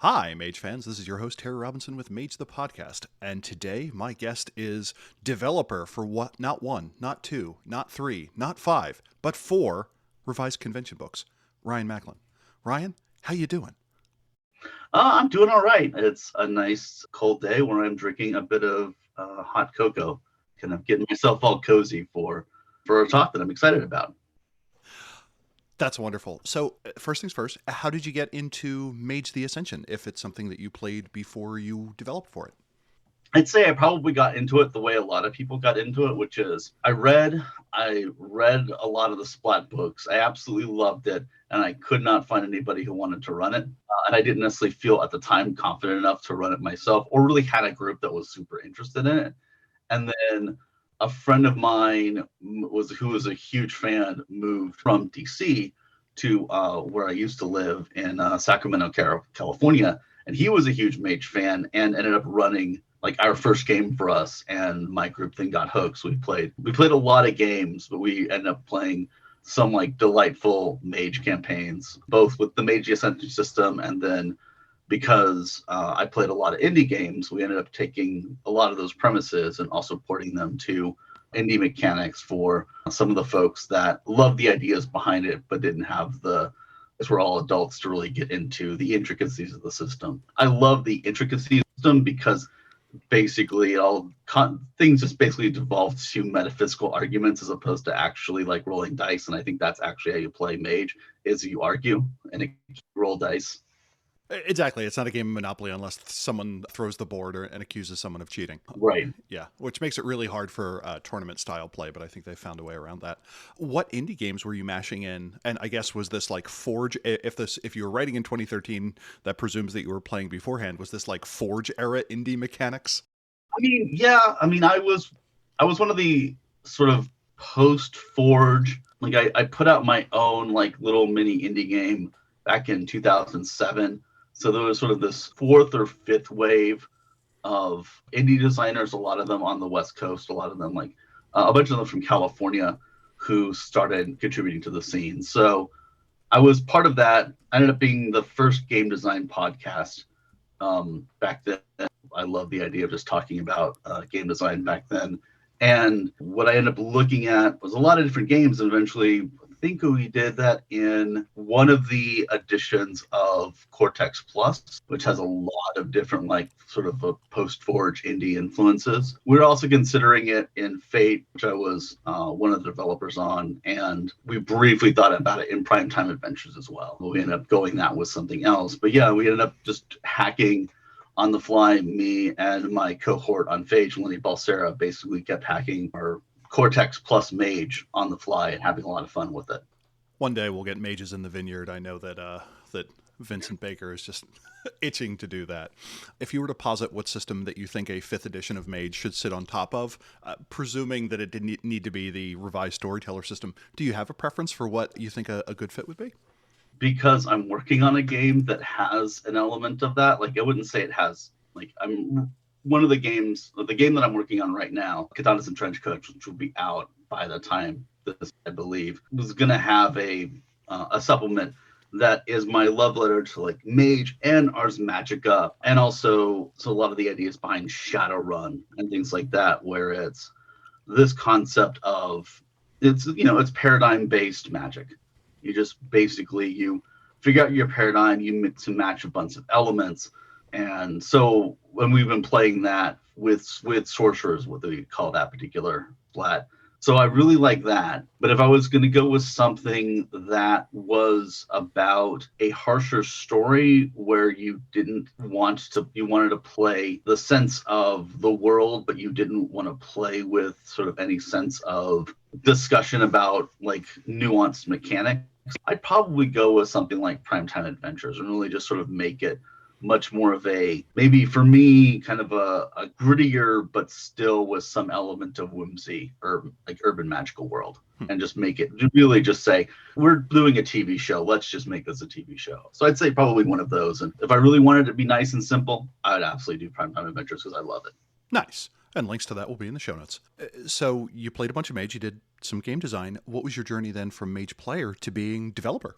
Hi, Mage fans. This is your host, Terry Robinson with Mage the Podcast. And today, my guest is developer for not one, not two, not three, not five, but four revised convention books, Ryan Macklin. Ryan, how you doing? I'm doing all right. It's a nice cold day where I'm drinking a bit of hot cocoa, kind of getting myself all cozy for a talk that I'm excited about. That's wonderful. So, first things first, how did you get into Mage the Ascension, if it's something that you played before you developed for it? I'd say I probably got into it the way a lot of people got into it, which is I read a lot of the splat books. I absolutely loved it, and I could not find anybody who wanted to run it. And I didn't necessarily feel at the time confident enough to run it myself, or really had a group that was super interested in it. And then a friend of mine who was a huge fan moved from DC to where I used to live in Sacramento, California, and he was a huge Mage fan and ended up running like our first game for us, and my group then got hooked. So we played a lot of games, but we ended up playing some like delightful Mage campaigns, both with the Mage Ascension system, and then because I played a lot of indie games, we ended up taking a lot of those premises and also porting them to indie mechanics for some of the folks that love the ideas behind it, but didn't have as we're all adults, to really get into the intricacies of the system. I love the intricacies of the system because basically things just basically devolved to metaphysical arguments as opposed to actually like rolling dice. And I think that's actually how you play Mage, is you argue and you roll dice. Exactly. It's not a game of Monopoly unless someone throws the board and accuses someone of cheating. Right. Yeah, which makes it really hard for tournament-style play, but I think they found a way around that. What indie games were you mashing in? And I guess, was this like Forge? If you were writing in 2013, that presumes that you were playing beforehand. Was this like Forge-era indie mechanics? I mean, yeah. I mean, I was one of the sort of post-Forge. Like, I put out my own like little mini indie game back in 2007. So there was sort of this fourth or fifth wave of indie designers, a lot of them on the West Coast, a lot of them like a bunch of them from California, who started contributing to the scene. So I was part of that. I ended up being the first game design podcast back then. I love the idea of just talking about game design back then. And what I ended up looking at was a lot of different games, and eventually I think we did that in one of the editions of Cortex Plus, which has a lot of different like sort of a post-Forge indie influences. We were also considering it in Fate, which I was one of the developers on, and we briefly thought about it in Primetime Adventures as well. We ended up going that with something else. But yeah, we ended up just hacking on the fly. Me and my cohort on Phage, Lenny Balsera, basically kept hacking our Cortex Plus Mage on the fly and having a lot of fun with it. One day we'll get Mages in the Vineyard. I know that Vincent Baker is just itching to do that. If you were to posit what system that you think a 5th edition of Mage should sit on top of, presuming that it didn't need to be the revised storyteller system, do you have a preference for what you think a good fit would be? Because I'm working on a game that has an element of that. Like, I wouldn't say it has, like, the game that I'm working on right now, Katanas and Trenchcoats, which will be out by the time this, I believe, was going to have a supplement that is my love letter to like Mage and Ars Magica, and also a lot of the ideas behind Shadowrun and things like that, where it's this concept of it's paradigm based magic. You just basically you figure out your paradigm, you mix and match a bunch of elements. And so when we've been playing that with sorcerers, what do we call that particular flat? So I really like that. But if I was going to go with something that was about a harsher story where you wanted to play the sense of the world, but you didn't want to play with sort of any sense of discussion about like nuanced mechanics, I'd probably go with something like Primetime Adventures and really just sort of make it much more of a, maybe for me, kind of a grittier, but still with some element of whimsy or like urban magical world, and just make it really just say, we're doing a TV show. Let's just make this a TV show. So I'd say probably one of those. And if I really wanted it to be nice and simple, I would absolutely do Primetime Adventures because I love it. Nice. And links to that will be in the show notes. So you played a bunch of Mage, you did some game design. What was your journey then from Mage player to being developer?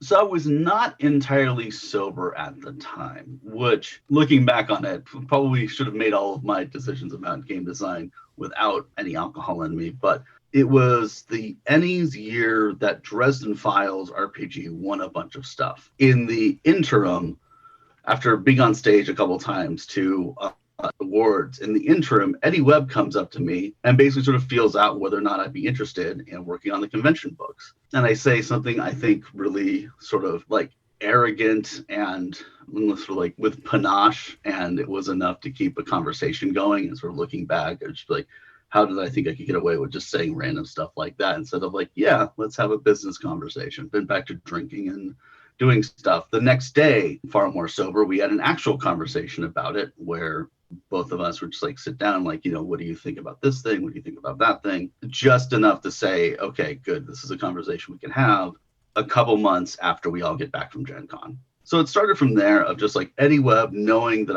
So I was not entirely sober at the time, which, looking back on it, probably should have made all of my decisions about game design without any alcohol in me. But it was the Ennies year that Dresden Files RPG won a bunch of stuff. In the interim, after being on stage a couple times to awards, in the interim, N.W.O comes up to me and basically sort of feels out whether or not I'd be interested in working on the convention books. And I say something I think really sort of like arrogant and sort of like with panache, and it was enough to keep a conversation going. And sort of looking back, I was just like, how did I think I could get away with just saying random stuff like that instead of like, yeah, let's have a business conversation. Been back to drinking and doing stuff. The next day, far more sober, we had an actual conversation about it where both of us would just like sit down, like, what do you think about this thing? What do you think about that thing? Just enough to say, okay, good. This is a conversation we can have a couple months after we all get back from Gen Con. So it started from there of just like N.W.O knowing that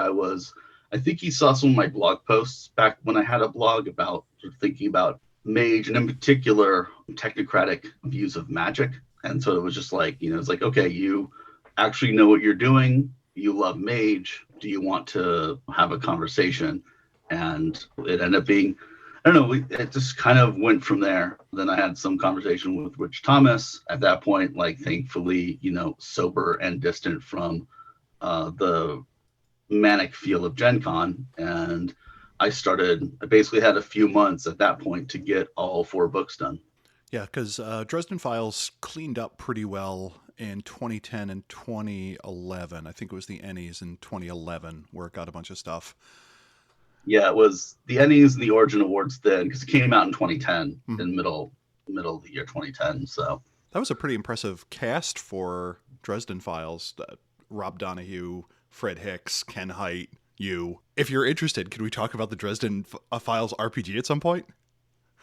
I think he saw some of my blog posts back when I had a blog about sort of thinking about Mage and in particular technocratic views of Magic. And so it was just like, it's like, okay, you actually know what you're doing. You love Mage. Do you want to have a conversation? And it ended up being, I don't know, it just kind of went from there. Then I had some conversation with Rich Thomas at that point, like thankfully, sober and distant from the manic feel of Gen Con. And I basically had a few months at that point to get all 4 books done. Yeah, because Dresden Files cleaned up pretty well in 2010 and 2011. I think it was the Ennies in 2011 where it got a bunch of stuff. Yeah, it was the Ennies and the Origin Awards then, because it came out in 2010, in middle of the year 2010. So that was a pretty impressive cast for Dresden Files. Rob Donahue, Fred Hicks, Ken Hite, you. If you're interested, can we talk about the Dresden Files RPG at some point?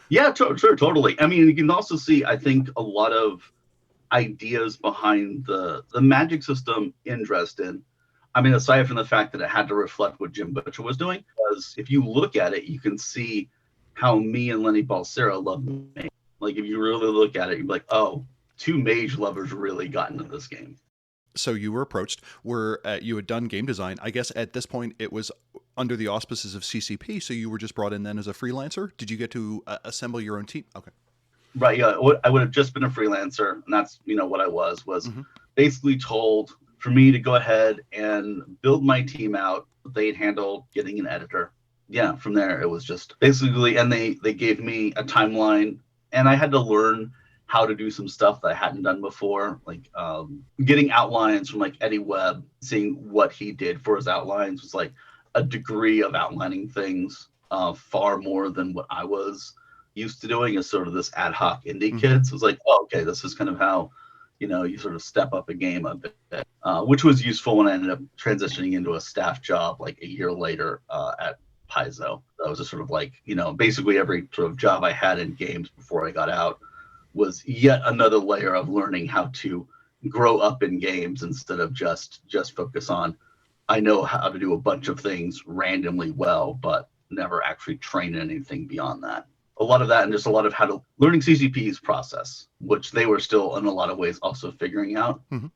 Yeah, sure, totally. I mean, you can also see, I think, a lot of ideas behind the magic system in Dresden. I mean, aside from the fact that it had to reflect what Jim Butcher was doing, because if you look at it, you can see how me and Lenny Balsera love Mage. Like, if you really look at it, you're like, oh, 2 Mage lovers really got into this game. So you were approached, you had done game design. I guess at this point it was under the auspices of CCP, so you were just brought in then as a freelancer? Did you get to assemble your own team? Okay. Right, yeah. I would have just been a freelancer, and that's, what I was basically told for me to go ahead and build my team out. They'd handle getting an editor. Yeah, from there it was just basically, and they gave me a timeline, and I had to learn how to do some stuff that I hadn't done before, like getting outlines from like Eddie Webb, seeing what he did for his outlines was like a degree of outlining things far more than what I was used to doing as sort of this ad hoc indie kid. So it was like, oh, okay, this is kind of how, you sort of step up a game a bit, which was useful when I ended up transitioning into a staff job like a year later at Paizo. That was just sort of like, basically every sort of job I had in games before I got out was yet another layer of learning how to grow up in games instead of just focus on, I know how to do a bunch of things randomly well, but never actually train in anything beyond that. A lot of that, and just a lot of how to learning CCP's process, which they were still in a lot of ways also figuring out. Mm-hmm.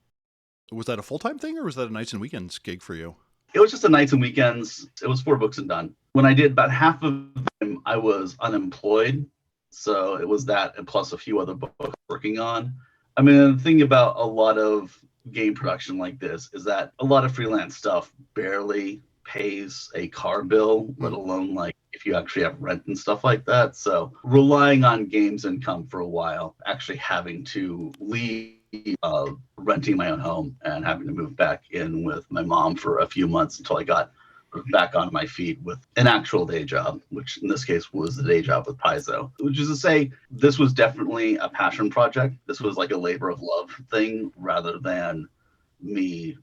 Was that a full-time thing, or was that a nights and weekends gig for you? It was just a nights and weekends. It was 4 books and done. When I did about half of them, I was unemployed. So it was that, and plus a few other books working on. I mean, the thing about a lot of game production like this is that a lot of freelance stuff barely pays a car bill, let alone like if you actually have rent and stuff like that. So relying on games income for a while, actually having to leave renting my own home and having to move back in with my mom for a few months until I got back on my feet with an actual day job, which in this case was the day job with Paizo, which is to say this was definitely a passion project. This was like a labor of love thing rather than me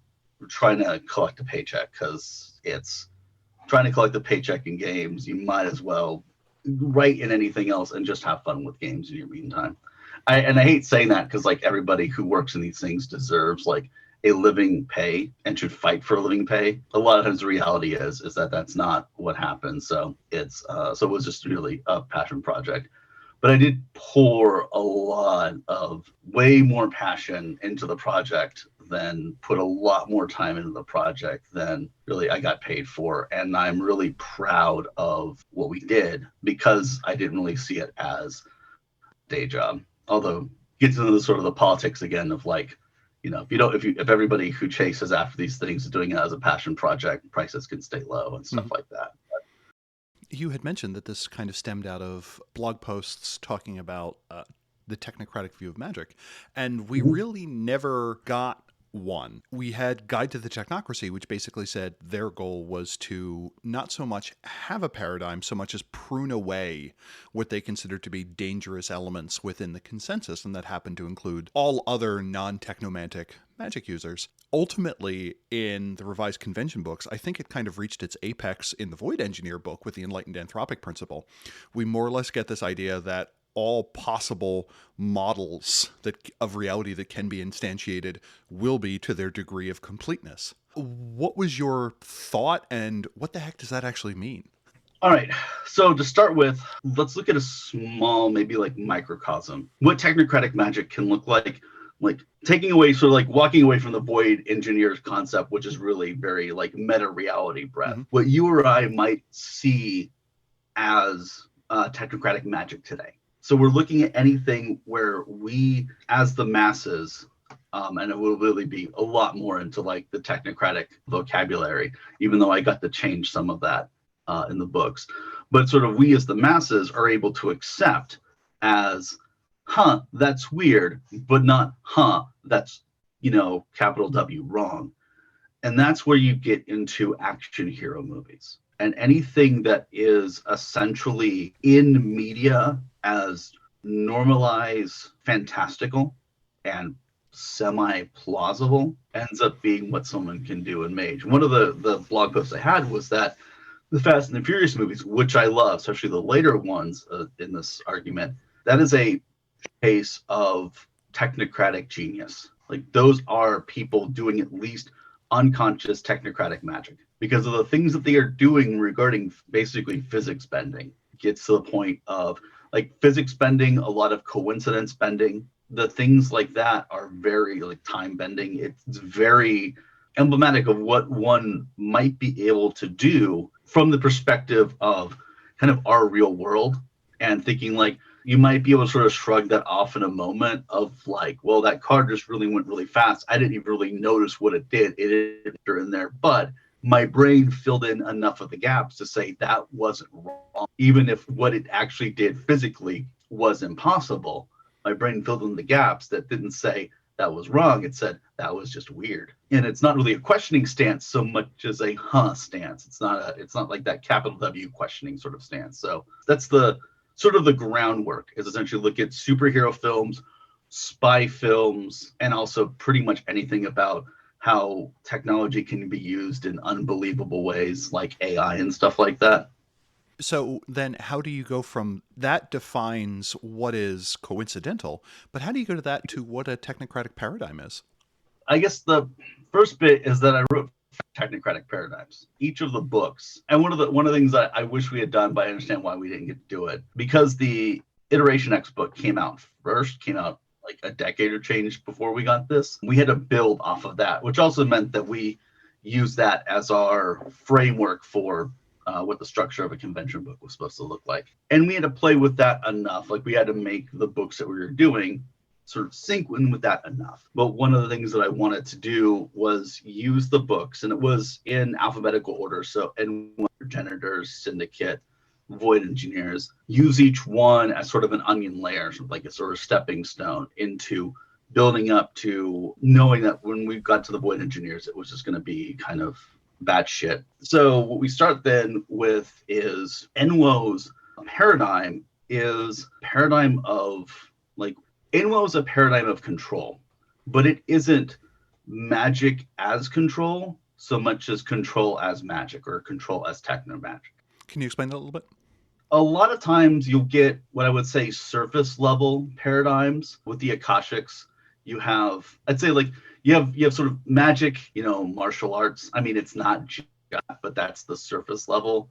trying to collect a paycheck, because it's trying to collect a paycheck in games. You might as well write in anything else and just have fun with games in your meantime. I hate saying that because like everybody who works in these things deserves like a living pay and should fight for a living pay. A lot of times the reality is that that's not what happens. So it's so it was just really a passion project. But I did pour a lot of way more passion into the project than put a lot more time into the project than really I got paid for. And I'm really proud of what we did because I didn't really see it as a day job. Although gets into the sort of the politics again of like, you know, if everybody who chases after these things is doing it as a passion project, prices can stay low and stuff like that. You had mentioned that this kind of stemmed out of blog posts talking about the technocratic view of magic, and we really never got one. We had Guide to the Technocracy, which basically said their goal was to not so much have a paradigm so much as prune away what they considered to be dangerous elements within the consensus, and that happened to include all other non-technomantic magic users. Ultimately, in the revised convention books, I think it kind of reached its apex in the Void Engineer book with the Enlightened Anthropic Principle. We more or less get this idea that all possible models of reality that can be instantiated will be to their degree of completeness. What was your thought, and what the heck does that actually mean? All right. So to start with, let's look at a small, maybe like microcosm. What technocratic magic can look like taking away, sort of like walking away from the Void Engineers concept, which is really very like meta reality breath. Mm-hmm. What you or I might see as technocratic magic today. So we're looking at anything where we, as the masses, and it will really be a lot more into like the technocratic vocabulary, even though I got to change some of that in the books. But sort of we as the masses are able to accept as, that's weird, but not, that's, capital W, wrong. And that's where you get into action hero movies. And anything that is essentially in media as normalized, fantastical, and semi-plausible ends up being what someone can do in Mage. One of the blog posts I had was that the Fast and the Furious movies, which I love, especially the later ones in this argument, that is a case of technocratic genius. Like those are people doing at least unconscious technocratic magic because of the things that they are doing regarding basically physics bending. Gets to the point of like physics bending, a lot of coincidence bending. The things like that are very like time bending. It's very emblematic of what one might be able to do from the perspective of kind of our real world, and thinking like you might be able to sort of shrug that off in a moment of like, well, that car just really went really fast. I didn't even really notice what it did. It is in there, but my brain filled in enough of the gaps to say that wasn't wrong. Even if what it actually did physically was impossible, my brain filled in the gaps that didn't say that was wrong. It said that was just weird. And it's not really a questioning stance so much as a stance. It's not like that capital W questioning sort of stance. So that's the sort of the groundwork, is essentially look at superhero films, spy films, and also pretty much anything about how technology can be used in unbelievable ways like AI and stuff like that. So then how do you go from that defines what is coincidental, but how do you go to that to what a technocratic paradigm is? I guess the first bit is that I wrote technocratic paradigms, each of the books. And one of the things that I wish we had done, but I understand why we didn't get to do it, because the Iteration X book came out like a decade or change before we got this. We had to build off of that, which also meant that we used that as our framework for what the structure of a convention book was supposed to look like. And we had to play with that enough. Like we had to make the books that we were doing sort of sync in with that enough. But one of the things that I wanted to do was use the books, and it was in alphabetical order. So N.W.O, Progenitors, Syndicate, Void Engineers, use each one as sort of an onion layer, like a sort of stepping stone into building up to knowing that when we got to the Void Engineers, it was just going to be kind of bad shit. So what we start then with is N.W.O's paradigm is paradigm of like, N.W.O is a paradigm of control, but it isn't magic as control so much as control as magic, or control as techno magic. Can you explain that a little bit? A lot of times you'll get what I would say surface level paradigms with the Akashics. You have, I'd say like you have sort of magic, martial arts. I mean, it's not just, but that's the surface level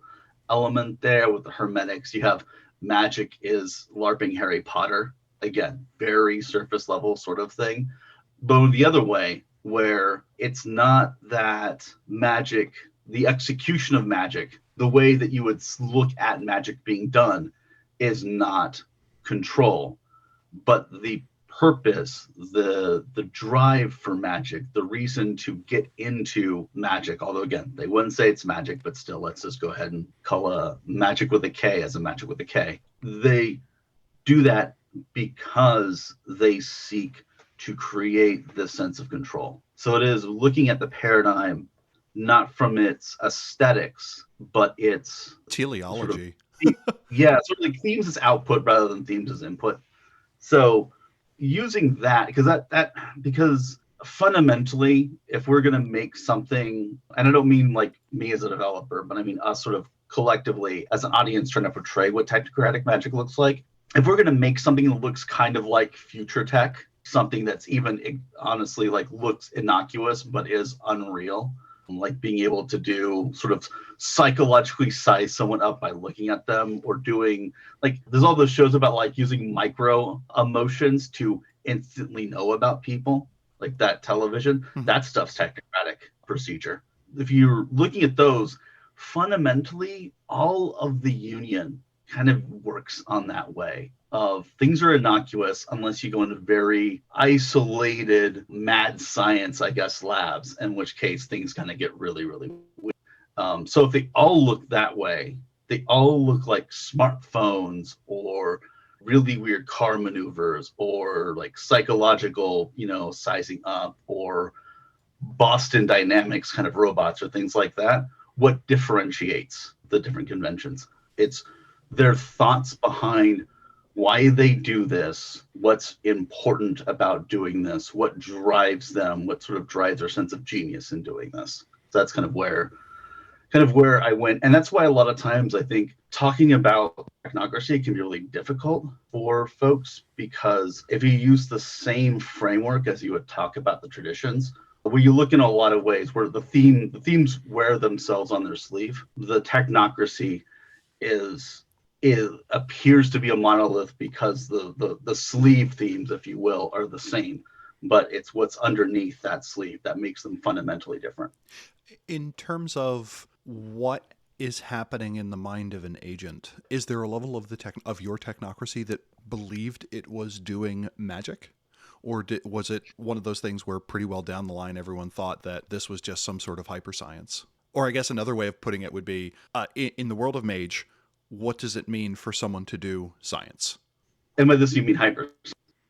element there with the hermetics. You have magic is LARPing Harry Potter. Again, very surface level sort of thing. But the other way, where it's not that magic, the execution of magic, the way that you would look at magic being done is not control, but the purpose, the drive for magic, the reason to get into magic. Although again, they wouldn't say it's magic, but still, let's just go ahead and call a magic with a K as a magic with a K. They do that because they seek to create this sense of control. So it is looking at the paradigm not from its aesthetics, but its teleology. Sort of like themes as output rather than themes as input. So using that, because fundamentally, if we're going to make something, and I don't mean like me as a developer, but I mean us sort of collectively as an audience trying to portray what technocratic magic looks like. If we're going to make something that looks kind of like future tech, something that's even honestly like looks innocuous but is unreal, like being able to do sort of psychologically size someone up by looking at them, or doing like there's all those shows about like using micro emotions to instantly know about people, like that television. That stuff's technocratic procedure. If you're looking at those, fundamentally all of the Union kind of works on that way of things are innocuous unless you go into very isolated mad science, I guess, labs, in which case things kind of get really, really weird. So if they all look that way, they all look like smartphones or really weird car maneuvers or like psychological, sizing up or Boston Dynamics kind of robots or things like that. What differentiates the different conventions? It's their thoughts behind why they do this, what's important about doing this, what drives them, what sort of drives their sense of genius in doing this. So that's kind of where I went. And that's why a lot of times I think talking about technocracy can be really difficult for folks, because if you use the same framework as you would talk about the traditions, where you look in a lot of ways where the themes wear themselves on their sleeve, the technocracy it appears to be a monolith because the sleeve themes, if you will, are the same, but it's what's underneath that sleeve that makes them fundamentally different. In terms of what is happening in the mind of an agent, is there a level of of your technocracy that believed it was doing magic? Or was it one of those things where pretty well down the line everyone thought that this was just some sort of hyperscience? Or I guess another way of putting it would be, in the world of Mage, what does it mean for someone to do science? And by this you mean hyper?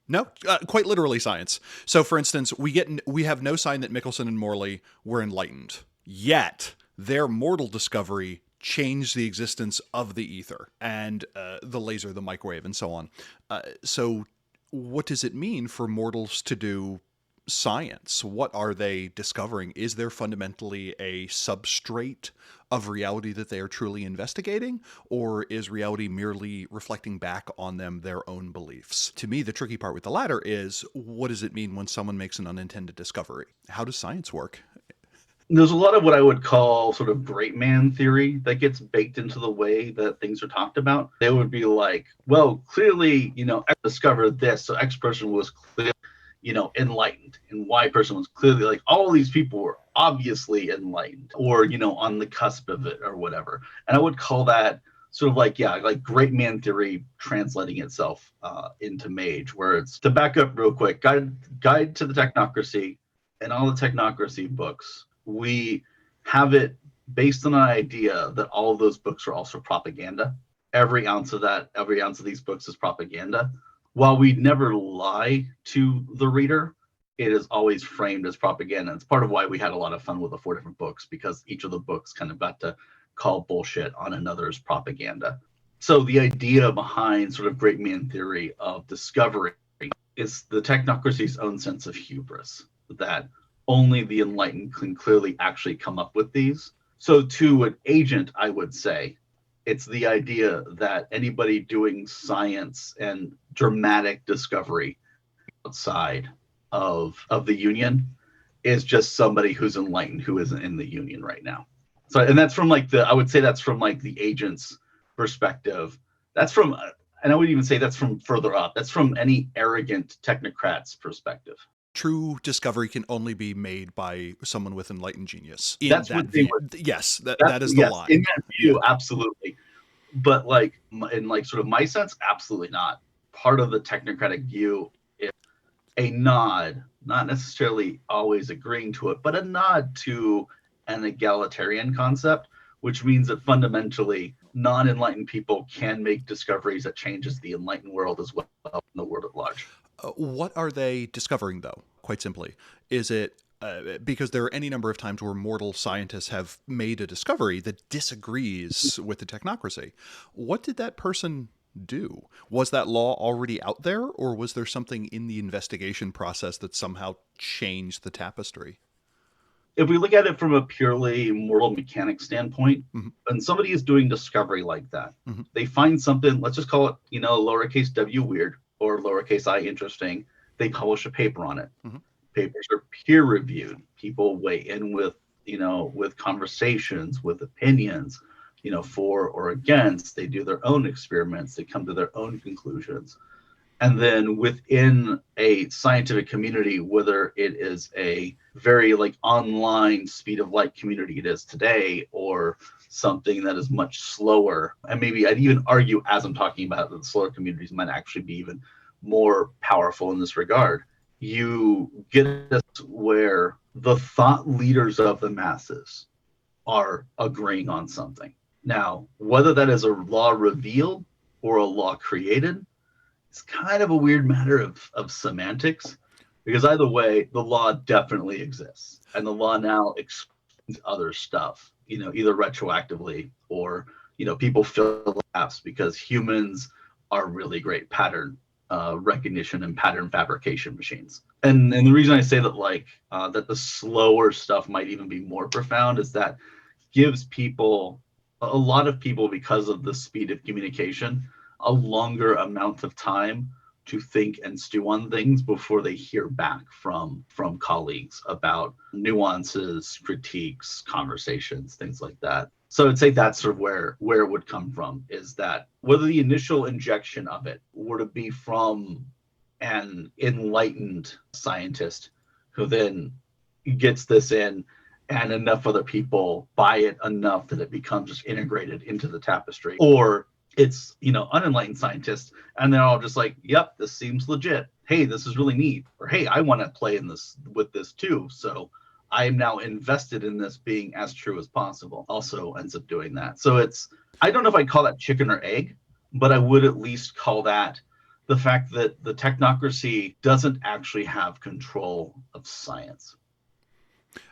No, quite literally science. So, for instance, we have no sign that Michelson and Morley were enlightened. Yet, their mortal discovery changed the existence of the ether and the laser, the microwave, and so on. So, what does it mean for mortals to do science? What are they discovering? Is there fundamentally a substrate of reality that they are truly investigating, or is reality merely reflecting back on them their own beliefs? To me, the tricky part with the latter is, what does it mean when someone makes an unintended discovery? How does science work? There's a lot of what I would call sort of great man theory that gets baked into the way that things are talked about. They would be like, well, clearly, X discovered this, so X person was clearly, enlightened, and Y person was clearly like, all these people were obviously enlightened, or, on the cusp of it or whatever. And I would call that sort of like great man theory translating itself into Mage, where it's, to back up real quick, Guide to the Technocracy and all the Technocracy books, we have it based on an idea that all of those books are also propaganda. Every ounce of these books is propaganda. While we never lie to the reader, it is always framed as propaganda. It's part of why we had a lot of fun with the 4 different books, because each of the books kind of got to call bullshit on another's propaganda. So the idea behind sort of great man theory of discovery is the technocracy's own sense of hubris, that only the enlightened can clearly actually come up with these. So to an agent, I would say, it's the idea that anybody doing science and dramatic discovery outside of the Union is just somebody who's enlightened who isn't in the Union right now. So, and that's from I would say that's from the agent's perspective. That's from, and I would even say that's from further up. That's from any arrogant technocrat's perspective. True discovery can only be made by someone with enlightened genius. That's what they were. Yes, that is the yes, line. In that view, absolutely. But like in like sort of my sense, absolutely not. Part of the technocratic view is a nod, not necessarily always agreeing to it, but a nod to an egalitarian concept, which means that fundamentally non-enlightened people can make discoveries that changes the enlightened world as well in the world at large. What are they discovering, though? Quite simply, is it because there are any number of times where mortal scientists have made a discovery that disagrees with the technocracy. What did that person do? Was that law already out there, or was there something in the investigation process that somehow changed the tapestry? If we look at it from a purely moral mechanics standpoint, and somebody is doing discovery like that, they find something, let's just call it, lowercase w weird or lowercase I interesting. They publish a paper on it. Papers are peer reviewed. People weigh in with conversations, with opinions, for or against. They do their own experiments. They come to their own conclusions. And then within a scientific community, whether it is a very like online speed of light community it is today, or something that is much slower, and maybe I'd even argue as I'm talking about that the slower communities might actually be even more powerful in this regard, you get this where the thought leaders of the masses are agreeing on something. Now, whether that is a law revealed or a law created, it's kind of a weird matter of semantics, because either way, the law definitely exists, and the law now explains other stuff, either retroactively or, people fill the gaps because humans are really great pattern recognition and pattern fabrication machines. And the reason I say that that the slower stuff might even be more profound is that gives people, a lot of people, because of the speed of communication, a longer amount of time to think and stew on things before they hear back from colleagues about nuances, critiques, conversations, things like that. So I'd say that's sort of where it would come from, is that whether the initial injection of it were to be from an enlightened scientist who then gets this in and enough other people buy it enough that it becomes just integrated into the tapestry, or it's, unenlightened scientists and they're all just like, yep, this seems legit. Hey, this is really neat. Or, hey, I want to play in this with this too. So I am now invested in this being as true as possible. Also ends up doing that. So I don't know if I'd call that chicken or egg, but I would at least call that the fact that the technocracy doesn't actually have control of science.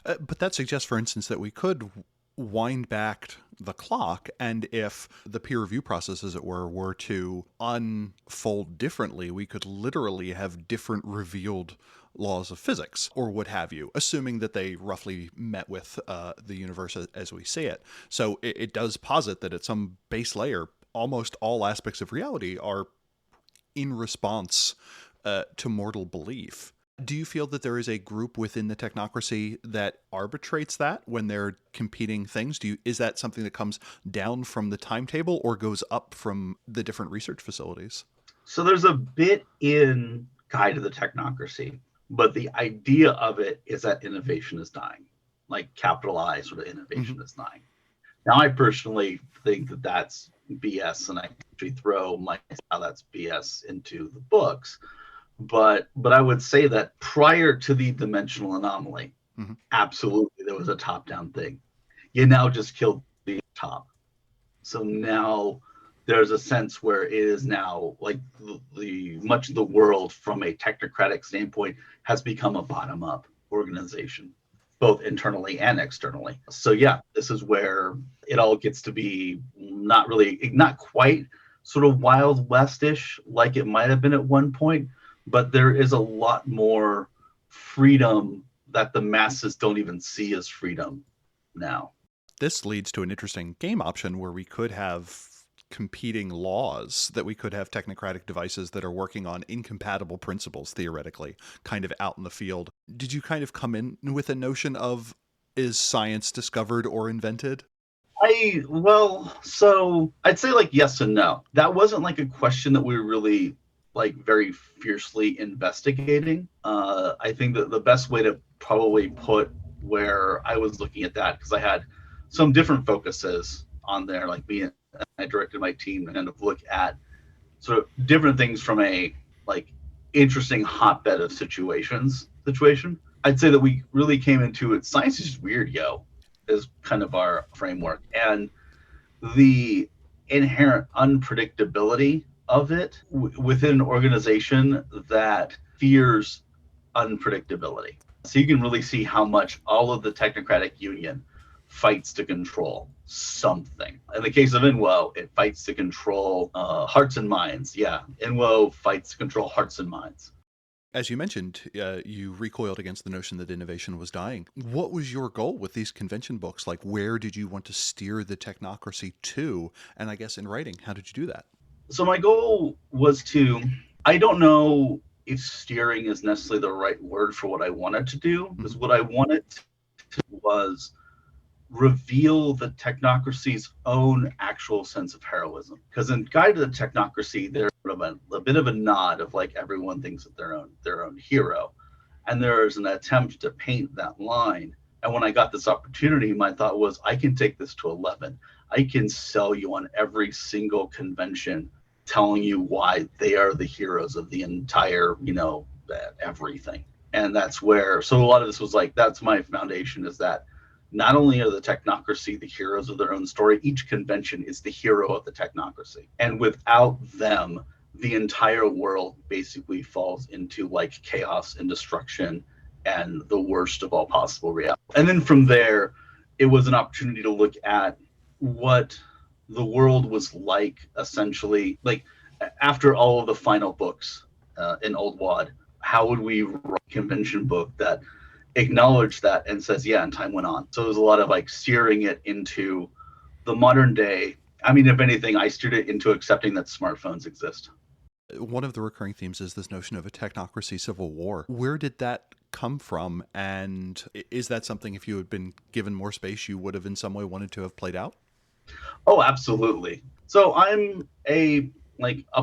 But that suggests, for instance, that we could wind back the clock, and if the peer review process, as it were to unfold differently, we could literally have different revealed laws of physics, or what have you, assuming that they roughly met with the universe as we see it. So it does posit that at some base layer, almost all aspects of reality are in response to mortal belief. Do you feel that there is a group within the technocracy that arbitrates that when they're competing things? Is that something that comes down from the timetable or goes up from the different research facilities? So there's a bit in Guide to the Technocracy, but the idea of it is that innovation is dying, like capital I sort of innovation is dying. Now, I personally think that that's BS, and I actually throw how that's BS into the books. But I would say that prior to the dimensional anomaly, absolutely there was a top-down thing. You now just killed the top. So now there's a sense where it is now like much of the world from a technocratic standpoint has become a bottom-up organization, both internally and externally. So yeah, this is where it all gets to be not quite sort of Wild West-ish like it might have been at one point, but there is a lot more freedom that the masses don't even see as freedom now. This leads to an interesting game option where we could have competing laws, that we could have technocratic devices that are working on incompatible principles, theoretically, kind of out in the field. Did you kind of come in with a notion of, is science discovered or invented? So I'd say like yes and no. That wasn't like a question that we were really like very fiercely investigating. I think that the best way to probably put where I was looking at that, because I had some different focuses on there, like I directed my team and kind of look at sort of different things from a like interesting hotbed of situation. I'd say that we really came into it. Science is weird, yo, is kind of our framework, and the inherent unpredictability of it within an organization that fears unpredictability. So you can really see how much all of the technocratic union fights to control something. In the case of N.W.O, it fights to control hearts and minds. Yeah, N.W.O fights to control hearts and minds. As you mentioned, you recoiled against the notion that innovation was dying. What was your goal with these convention books? Like, where did you want to steer the technocracy to? And I guess in writing, how did you do that? So my goal was I don't know if steering is necessarily the right word for what I wanted to do, because what I wanted to was reveal the technocracy's own actual sense of heroism. Because in Guide to the Technocracy, there's a bit of a nod of like everyone thinks that their own hero, and there's an attempt to paint that line. And when I got this opportunity, my thought was, I can take this to 11. I can sell you on every single convention, telling you why they are the heroes of the entire, everything. And that's where, so a lot of this was like, that's my foundation, is that not only are the technocracy the heroes of their own story, each convention is the hero of the technocracy. And without them, the entire world basically falls into like chaos and destruction and the worst of all possible reality. And then from there, it was an opportunity to look at what the world was like, essentially, like after all of the final books in Old WAD, how would we write a convention book that acknowledged that and says, yeah, and time went on. So there's a lot of like steering it into the modern day. I mean, if anything, I steered it into accepting that smartphones exist. One of the recurring themes is this notion of a technocracy civil war. Where did that come from? And is that something, if you had been given more space, you would have in some way wanted to have played out? Oh, absolutely. So I'm a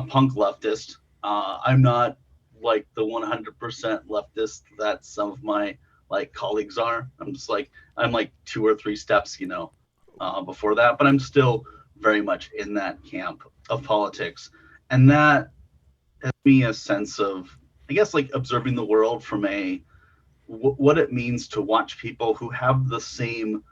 punk leftist. I'm not like the 100% leftist that some of my like colleagues are. I'm like 2 or 3 steps, before that, but I'm still very much in that camp of politics. And that has me a sense of, I guess, like observing the world from what it means to watch people who have the same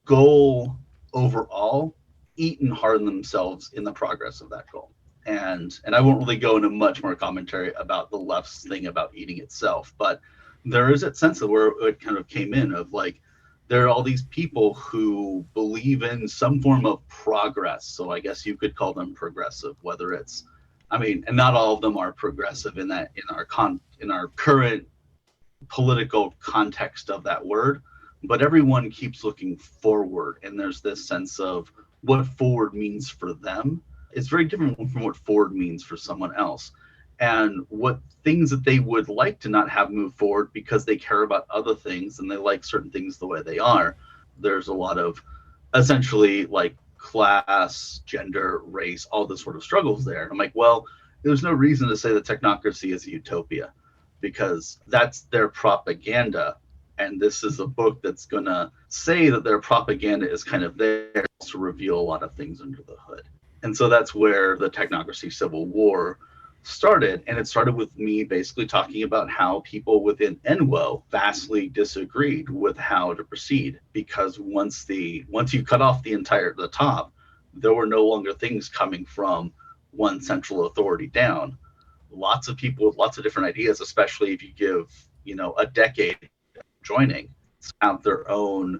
goal overall eat and harden themselves in the progress of that goal. And I won't really go into much more commentary about the left's thing about eating itself, but there is that sense of where it kind of came in of like, there are all these people who believe in some form of progress. So I guess you could call them progressive, whether it's, and not all of them are progressive in our current political context of that word, but everyone keeps looking forward. And there's this sense of what forward means for them. It's very different from what forward means for someone else. And what things that they would like to not have move forward because they care about other things and they like certain things the way they are. There's a lot of essentially like class, gender, race, all this sort of struggles there. I'm like, well, there's no reason to say that technocracy is a utopia, because that's their propaganda. And this is a book that's going to say that their propaganda is kind of there to reveal a lot of things under the hood. And so that's where the technocracy civil war started. And it started with me basically talking about how people within N.W.O vastly disagreed with how to proceed, because once you cut off the top, there were no longer things coming from one central authority down. Lots of people with lots of different ideas, especially if you give, a decade joining, have their own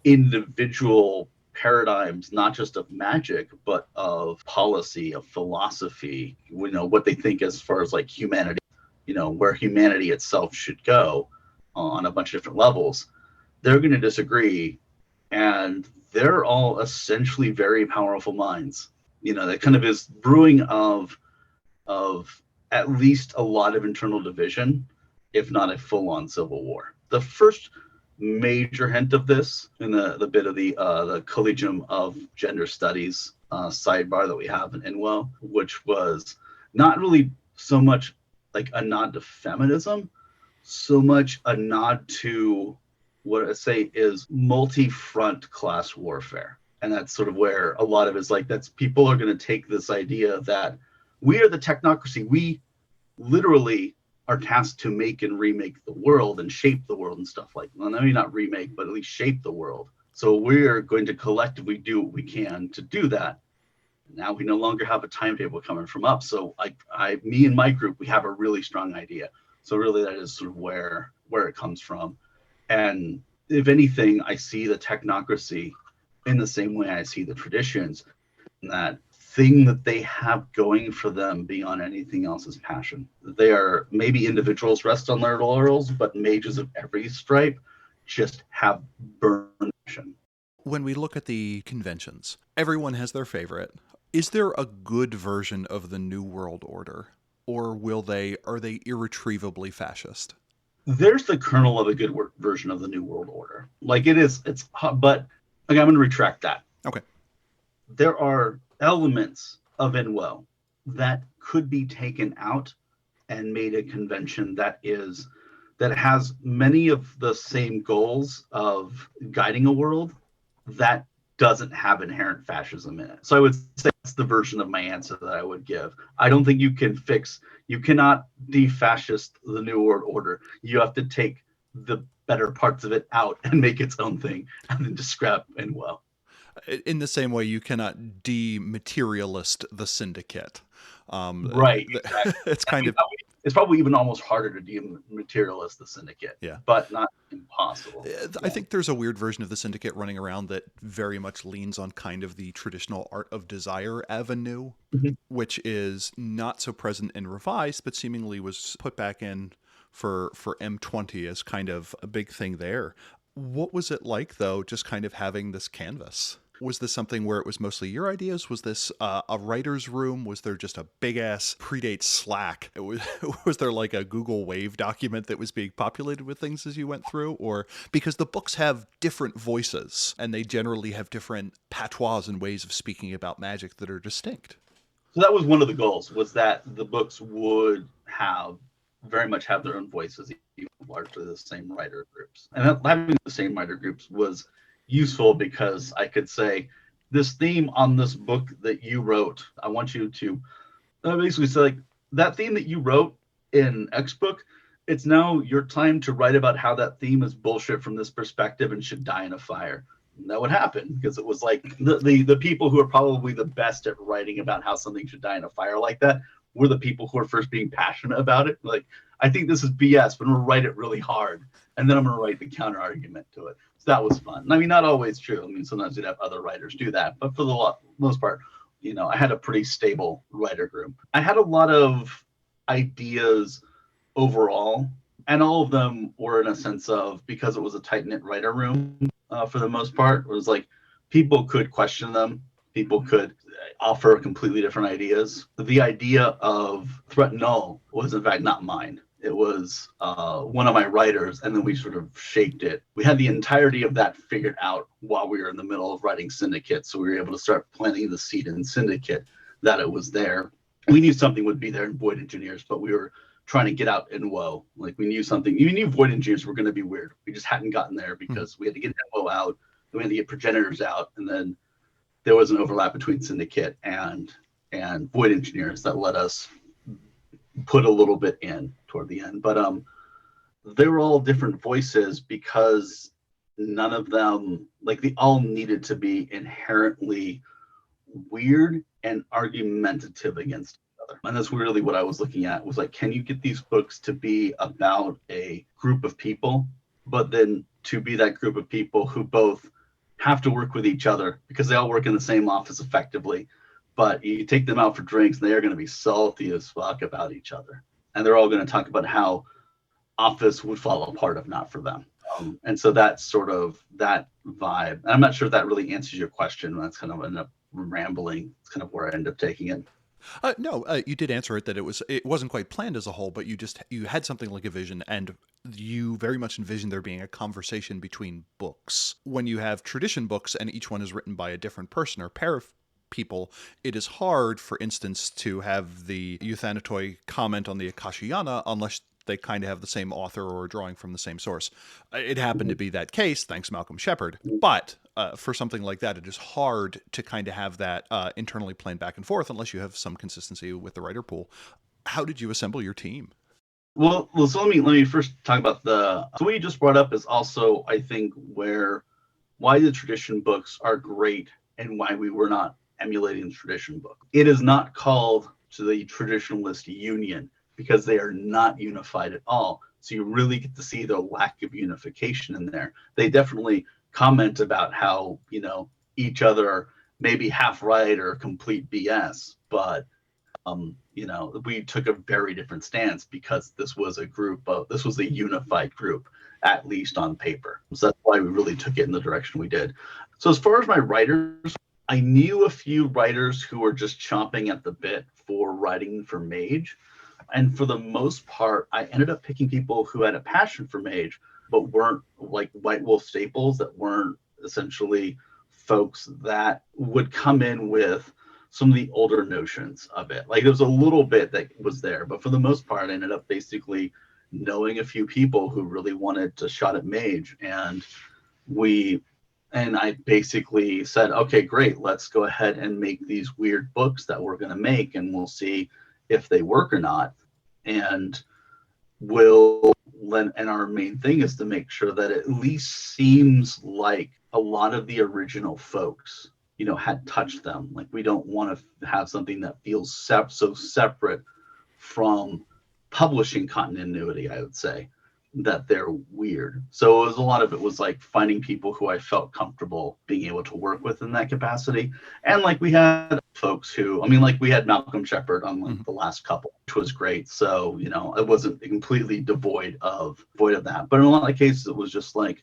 individual paradigms, not just of magic, but of policy, of philosophy, what they think as far as like humanity, where humanity itself should go on a bunch of different levels. They're going to disagree, and they're all essentially very powerful minds. That kind of is brewing of at least a lot of internal division, if not a full-on civil war. The first major hint of this in the bit of the Collegium of Gender Studies sidebar that we have in N.W.O, which was not really so much like a nod to feminism, so much a nod to what I say is multi-front class warfare. And that's sort of where a lot of it is like, that's people are going to take this idea that we are the technocracy. We literally are tasked to make and remake the world and shape the world and stuff like that. Well, maybe not remake, but at least shape the world. So we're going to collectively do what we can to do that. Now we no longer have a timetable coming from up. So me and my group, we have a really strong idea. So really that is sort of where it comes from. And if anything, I see the technocracy in the same way I see the traditions. That thing that they have going for them beyond anything else is passion. They are maybe individuals rest on their laurels, but mages of every stripe just have burn passion. When we look at the conventions, everyone has their favorite. Is there a good version of the New World Order, or are they irretrievably fascist? There's the kernel of a good version of the New World Order. Like it's hot, but okay, I'm going to retract that. Okay. There are elements of N.W.O that could be taken out and made a convention that has many of the same goals of guiding a world that doesn't have inherent fascism in it. So I would say that's the version of my answer that I would give. I don't think you cannot de-fascist the New World Order. You have to take the better parts of it out and make its own thing and then just scrap N.W.O. In the same way, you cannot dematerialist the Syndicate. Right. Exactly. It's probably even almost harder to dematerialist the Syndicate. Yeah. But not impossible. I think there's a weird version of the Syndicate running around that very much leans on kind of the traditional Art of Desire avenue, which is not so present in Revised, but seemingly was put back in for M20 as kind of a big thing there. What was it like, though, just kind of having this canvas? Was this something where it was mostly your ideas? Was this a writer's room? Was there just a big-ass predates Slack? Was there like a Google Wave document that was being populated with things as you went through? Or because the books have different voices, and they generally have different patois and ways of speaking about magic that are distinct. So that was one of the goals, was that the books would very much have their own voices, even largely the same writer groups. And having the same writer groups was useful because I could say, this theme on this book that you wrote, I want you to basically say, like, that theme that you wrote in X book, it's now your time to write about how that theme is bullshit from this perspective and should die in a fire. And that would happen because it was like the people who are probably the best at writing about how something should die in a fire like that were the people who are first being passionate about it. Like, I think this is BS, but I'm going to write it really hard. And then I'm going to write the counter argument to it. So that was fun. And I mean, not always true. I mean, sometimes you'd have other writers do that. But for the most part, I had a pretty stable writer group. I had a lot of ideas overall, and all of them were in a sense of, because it was a tight-knit writer room for the most part, it was like people could question them. People could offer completely different ideas. The idea of threat null was in fact not mine. It was one of my writers, and then we sort of shaped it. We had the entirety of that figured out while we were in the middle of writing Syndicate, so we were able to start planting the seed in Syndicate that it was there. We knew something would be there in Void Engineers, but we were trying to get out N.W.O. Like, we knew something. You knew Void Engineers were going to be weird. We just hadn't gotten there because we had to get N.W.O. out, then we had to get Progenitors out, and then there was an overlap between Syndicate and Void Engineers that let us put a little bit in toward the end. But they were all different voices because none of them, like, they all needed to be inherently weird and argumentative against each other. And that's really what I was looking at, was like, can you get these books to be about a group of people, but then to be that group of people who both have to work with each other because they all work in the same office effectively, but you take them out for drinks and they are going to be salty as fuck about each other, and they're all going to talk about how office would fall apart if not for them. And so that's sort of that vibe. And I'm not sure if that really answers your question. That's kind of end up rambling. It's kind of where I end up taking it. No, you did answer it that it wasn't quite planned as a whole, but you had something like a vision, and you very much envisioned there being a conversation between books. When you have tradition books and each one is written by a different person or pair of people, it is hard, for instance, to have the Euthanatoi comment on the Akashiyana unless they kind of have the same author or are drawing from the same source. It happened to be that case, thanks Malcolm Shepard. But for something like that, it is hard to kind of have that internally planned back and forth unless you have some consistency with the writer pool. How did you assemble your team? Well, so let me first talk about so what you just brought up is also, I think, why the tradition books are great and why we were not emulating the tradition book. It is not called to the traditionalist union because they are not unified at all. So you really get to see the lack of unification in there. They definitely comment about how, each other are maybe half right or complete BS, but we took a very different stance because this was a unified group, at least on paper. So that's why we really took it in the direction we did. So as far as my writers, I knew a few writers who were just chomping at the bit for writing for Mage. And for the most part, I ended up picking people who had a passion for Mage, but weren't like White Wolf staples, that weren't essentially folks that would come in with some of the older notions of it. Like there was a little bit that was there, but for the most part, I ended up basically knowing a few people who really wanted to shot at Mage. And I basically said, okay, great, let's go ahead and make these weird books that we're going to make, and we'll see if they work or not. And our main thing is to make sure that it at least seems like a lot of the original folks, had touched them. Like we don't want to have something that feels so separate from publishing continuity, I would say, that they're weird. So a lot of it was like finding people who I felt comfortable being able to work with in that capacity. And like we had folks we had Malcolm Shepard on the last couple, which was great. So, it wasn't completely devoid of that. But in a lot of cases, it was just like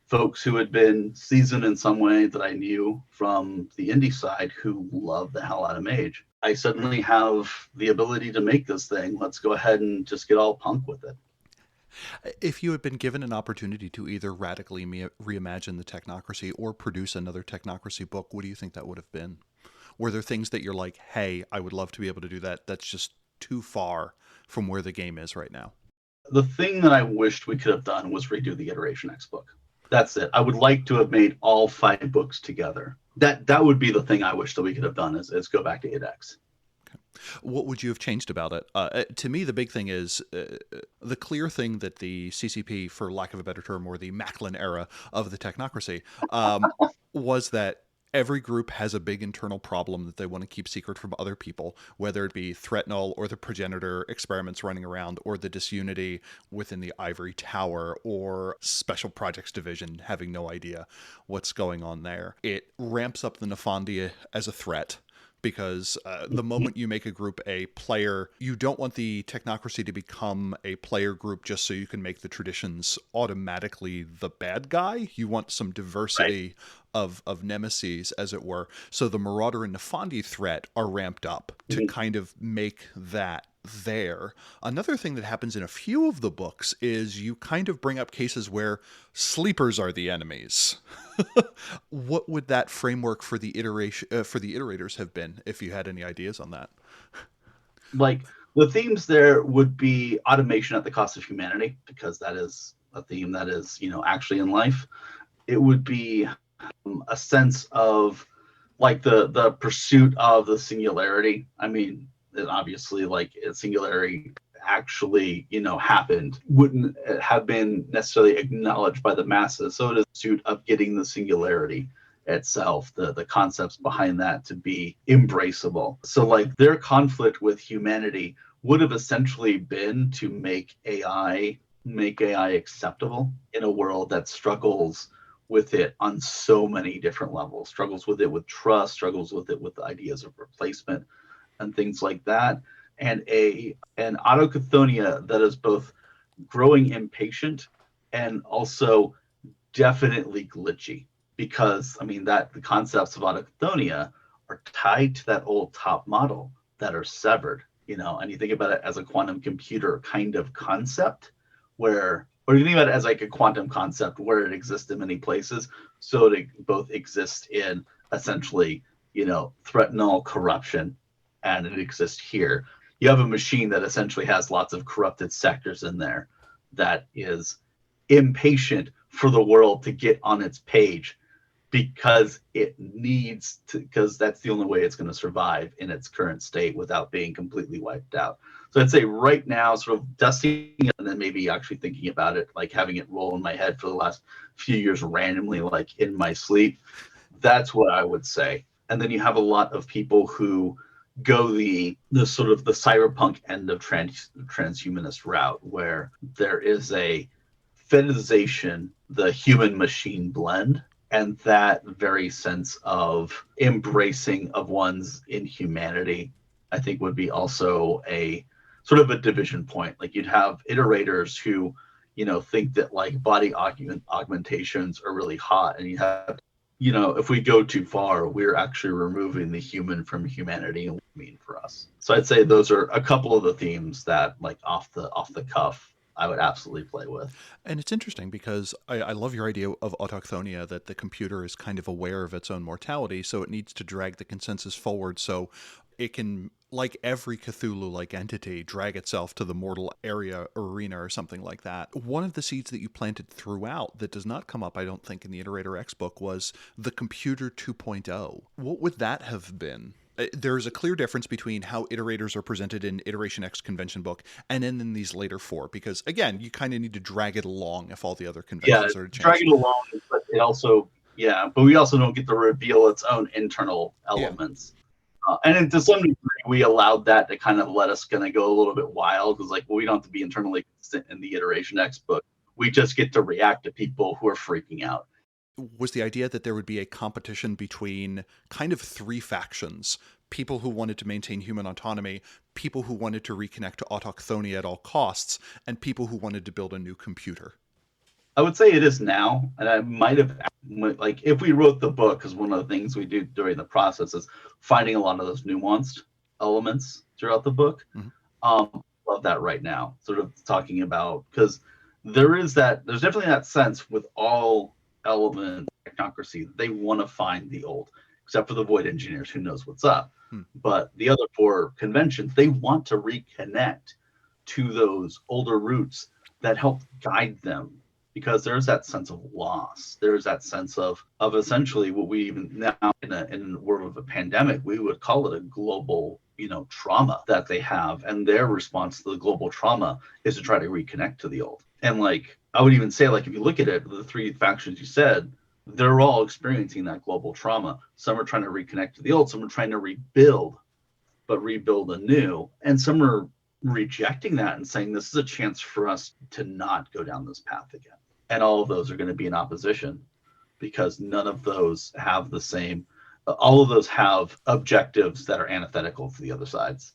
folks who had been seasoned in some way that I knew from the indie side who loved the hell out of Mage. I suddenly have the ability to make this thing. Let's go ahead and just get all punk with it. If you had been given an opportunity to either radically reimagine the Technocracy or produce another Technocracy book, what do you think that would have been? Were there things that you're like, hey, I would love to be able to do that, that's just too far from where the game is right now? The thing that I wished we could have done was redo the Iteration X book. That's it. I would like to have made all 5 books together. That would be the thing I wish that we could have done is go back to IDX. What would you have changed about it? To me, the big thing is the clear thing that the CCP, for lack of a better term, or the Macklin era of the Technocracy, was that every group has a big internal problem that they want to keep secret from other people, whether it be threat null or the progenitor experiments running around, or the disunity within the Ivory Tower, or Special Projects Division having no idea what's going on there. It ramps up the Nephandia as a threat, because the moment you make a group a player, you don't want the Technocracy to become a player group just so you can make the traditions automatically the bad guy. You want some diversity of nemesis, as it were. So the Marauder and Nephandi threat are ramped up to kind of make that there. Another thing that happens in a few of the books is you kind of bring up cases where sleepers are the enemies. What would that framework for the iterators have been, if you had any ideas on that? Like the themes there would be automation at the cost of humanity, because that is a theme that is, actually in life. It would be a sense of like the pursuit of the singularity. I mean, obviously, like singularity actually, happened, wouldn't have been necessarily acknowledged by the masses. So it is a pursuit of getting the singularity itself, the concepts behind that to be embraceable. So like their conflict with humanity would have essentially been to make AI acceptable in a world that struggles with it on so many different levels, struggles with it with trust, struggles with it with the ideas of replacement and things like that. And an autochthonía that is both growing impatient and also definitely glitchy, because that the concepts of autochthonía are tied to that old top model that are severed, and you think about it as a quantum computer kind of concept or you think about it as like a quantum concept where it exists in many places. So it both exists in essentially, threat null corruption, and it exists here. You have a machine that essentially has lots of corrupted sectors in there that is impatient for the world to get on its page because it needs to, because that's the only way it's going to survive in its current state without being completely wiped out. So I'd say right now, sort of dusting it and then maybe actually thinking about it, like having it roll in my head for the last few years randomly, like in my sleep. That's what I would say. And then you have a lot of people who go the sort of the cyberpunk end of transhumanist route, where there is a fetishization, the human machine blend, and that very sense of embracing of one's inhumanity, I think would be also a sort of a division point. Like you'd have iterators who, think that like body augmentations are really hot, and you have, if we go too far, we're actually removing the human from humanity and what it means for us. So I'd say those are a couple of the themes that, like off the cuff, I would absolutely play with. And it's interesting because I love your idea of autochthonia, that the computer is kind of aware of its own mortality, so it needs to drag the consensus forward so it can, like every Cthulhu-like entity, drag itself to the mortal area, arena, or something like that. One of the seeds that you planted throughout that does not come up, I don't think, in the Iterator X book was the Computer 2.0. What would that have been? There's a clear difference between how iterators are presented in Iteration X convention book and then in these later four, because again, you kind of need to drag it along if all the other conventions are to change. Drag it along, but it also, but we also don't get to reveal its own internal elements. And to some degree, we allowed that to kind of let us kind of go a little bit wild, because like, well, we don't have to be internally consistent in the Iteration X book. We just get to react to people who are freaking out. Was the idea that there would be a competition between kind of three factions: people who wanted to maintain human autonomy, people who wanted to reconnect to autochthonia at all costs, and people who wanted to build a new computer? I would say it is now, and I might have, like, if we wrote the book, because one of the things we do during the process is finding a lot of those nuanced elements throughout the book. Mm-hmm. Love that right now, sort of talking about, because there's definitely that sense with all element technocracy, they want to find the old, except for the void engineers, who knows what's up. But the other four conventions, they want to reconnect to those older roots that help guide them, because there's that sense of loss. There's that sense of essentially what we even now in the world of a pandemic, we would call it a global, trauma that they have. And their response to the global trauma is to try to reconnect to the old. And like, I would even say, like, if you look at it, the three factions you said, they're all experiencing that global trauma. Some are trying to reconnect to the old, some are trying to rebuild, but rebuild anew. And some are rejecting that and saying, this is a chance for us to not go down this path again. And all of those are going to be in opposition, because none of those have the same, all of those have objectives that are antithetical to the other sides.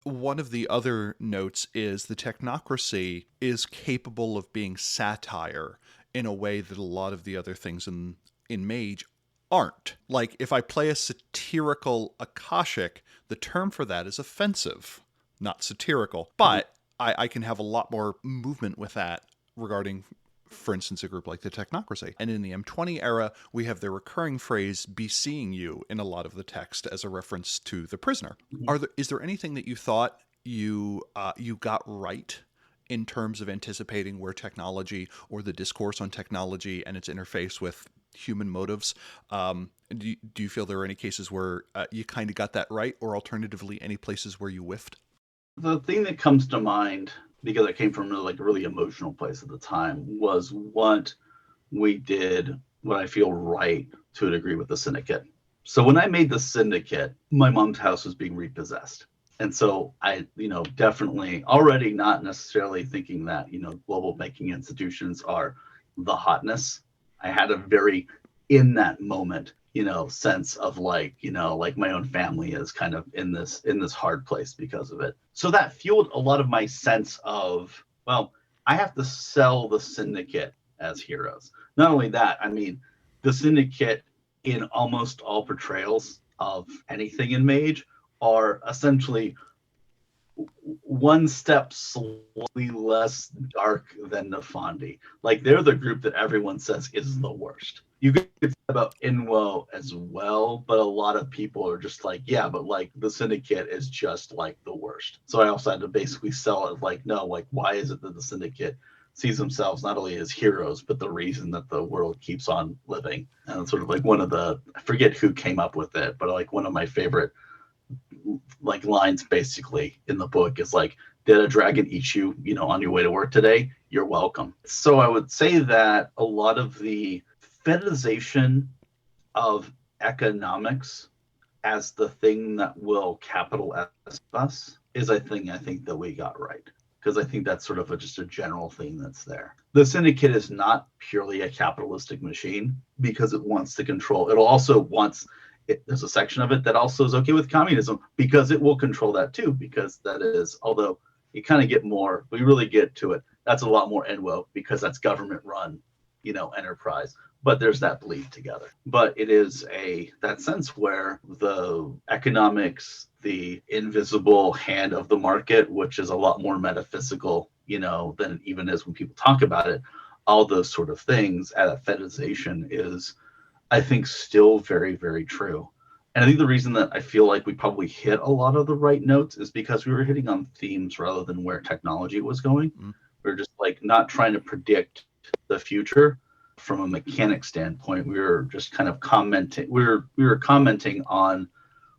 One of the other notes is the technocracy is capable of being satire in a way that a lot of the other things in Mage aren't. Like, if I play a satirical Akashic, the term for that is offensive, not satirical. But I can have a lot more movement with that regarding, for instance, a group like the Technocracy. And in the M20 era, we have the recurring phrase, be seeing you, in a lot of the text as a reference to the prisoner. Is there anything that you thought you got right in terms of anticipating where technology, or the discourse on technology and its interface with human motives? Do you feel there are any cases where you kind of got that right, or alternatively, any places where you whiffed? The thing that comes to mind, because I came from a really emotional place at the time, was what we did, what I feel right to a degree, with the Syndicate. So when I made the Syndicate, my mom's house was being repossessed. And so I, definitely already not necessarily thinking that, global banking institutions are the hotness. I had a very, in that moment, sense of like my own family is kind of in this hard place because of it. So that fueled a lot of my sense of, well, I have to sell the Syndicate as heroes. Not only that, I mean, the Syndicate in almost all portrayals of anything in Mage are essentially one step slightly less dark than Nefandi. Like, they're the group that everyone says is the worst. You could say about N.W.O as well, but a lot of people are just like, yeah, but like the Syndicate is just like the worst. So I also had to basically sell it like, no, like, why is it that the Syndicate sees themselves not only as heroes, but the reason that the world keeps on living? And it's sort of like one of the, I forget who came up with it, but like one of my favorite like lines basically in the book is like, did a dragon eat you, on your way to work today? You're welcome. So I would say that a lot of the fetishization of economics as the thing that will capital S us is a thing I think that we got right. Because I think that's sort of just a general theme that's there. The Syndicate is not purely a capitalistic machine because it wants to control. It'll also wants there's a section of it that also is okay with communism because it will control that too, because that is, although you kind of get more, we really get to it, that's a lot more N.W.O because that's government run, enterprise. But there's that bleed together. But it is that sense where the economics, the invisible hand of the market, which is a lot more metaphysical, than it even is when people talk about it, all those sort of things, that fetishization is, I think, still very, very true. And I think the reason that I feel like we probably hit a lot of the right notes is because we were hitting on themes rather than where technology was going. Mm-hmm. We're just like not trying to predict the future from a mechanic standpoint. We were just kind of commenting. We were commenting on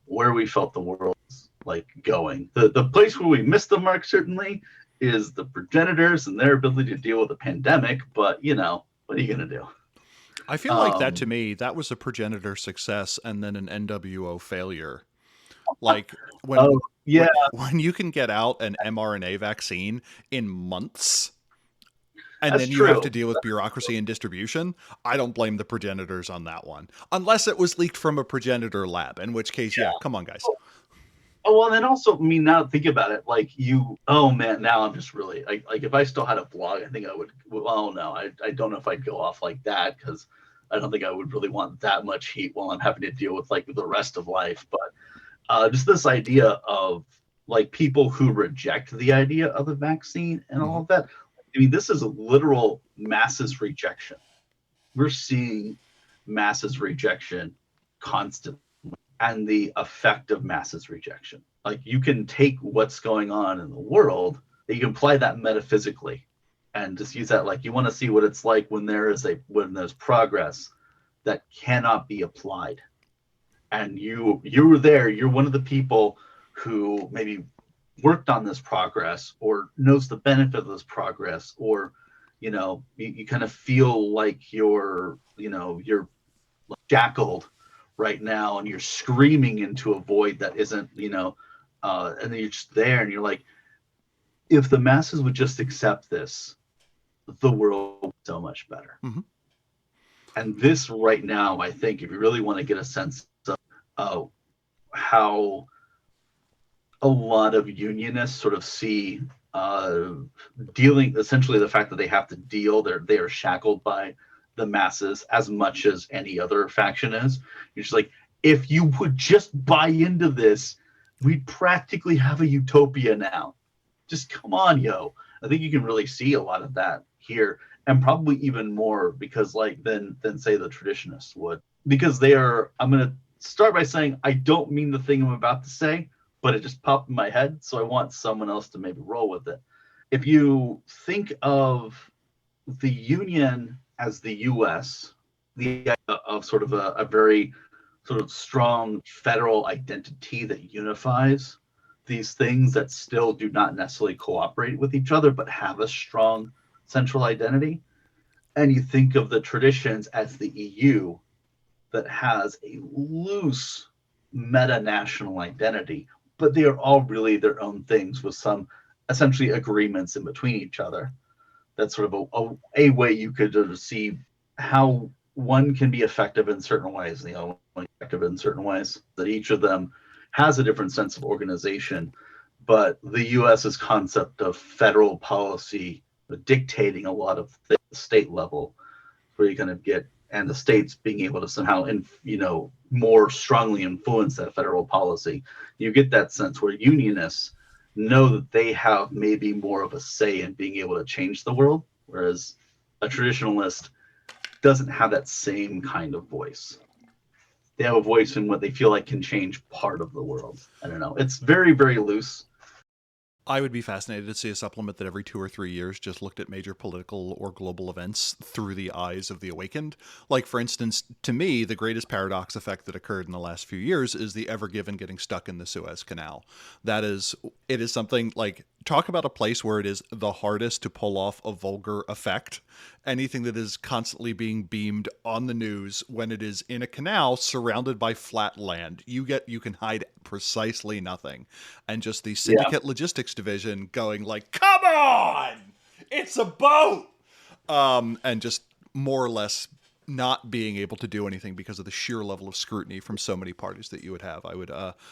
where we felt the world was like going. The place where we missed the mark certainly is the Progenitors and their ability to deal with the pandemic. But what are you gonna do? I feel like that, to me, that was a Progenitor success and then an N.W.O failure. Like when you can get out an mRNA vaccine in months and that's then you have to deal with bureaucracy and distribution, I don't blame the Progenitors on that one. Unless it was leaked from a Progenitor lab, in which case, yeah come on, guys. Oh, well, and then also, now think about it, like oh man, now I'm just really, like if I still had a blog, I think I would, well, no, I don't know if I'd go off like that, because I don't think I would really want that much heat while I'm having to deal with like the rest of life. But just this idea of like people who reject the idea of a vaccine and all of that. I mean, this is a literal masses rejection. We're seeing masses rejection constantly. And the effect of masses rejection. Like, you can take what's going on in the world, you can apply that metaphysically and just use that, like, you want to see what it's like when there's progress that cannot be applied. And you were there, you're one of the people who maybe worked on this progress or knows the benefit of this progress, or you kind of feel like you're shackled right now and you're screaming into a void that isn't, and then you're just there and you're like, if the masses would just accept this, the world would be so much better. Mm-hmm. And this right now, I think, if you really want to get a sense of how a lot of unionists sort of see dealing, essentially the fact that they have to deal, they are shackled by the masses as much as any other faction is. You're just like, if you would just buy into this, we'd practically have a utopia now. Just come on, yo. I think you can really see a lot of that here, and probably even more because than say the traditionists would, because they are. I'm going to start by saying I don't mean the thing I'm about to say, but it just popped in my head, so I want someone else to maybe roll with it. If you think of the Union as the U.S., the idea of sort of a very sort of strong federal identity that unifies these things that still do not necessarily cooperate with each other, but have a strong central identity. And you think of the traditions as the EU that has a loose meta-national identity, but they are all really their own things with some essentially agreements in between each other. That's sort of a way you could see how one can be effective in certain ways, and the other one effective in certain ways, that each of them has a different sense of organization. But the U.S.'s concept of federal policy dictating a lot of things at the state level, where you kind of get, and the states being able to somehow, more strongly influence that federal policy. You get that sense where unionists know that they have maybe more of a say in being able to change the world, whereas a traditionalist doesn't have that same kind of voice. They have a voice in what they feel like can change part of the world. I don't know. It's very, very loose. I would be fascinated to see a supplement that every 2 or 3 years just looked at major political or global events through the eyes of the awakened. Like, for instance, to me, the greatest paradox effect that occurred in the last few years is the Ever Given getting stuck in the Suez Canal. It is something like, talk about a place where it is the hardest to pull off a vulgar effect. Anything that is constantly being beamed on the news when it is in a canal surrounded by flat land, you can hide precisely nothing. And just the Syndicate logistics division going like, come on, it's a boat, and just more or less not being able to do anything because of the sheer level of scrutiny from so many parties that you would have. I would,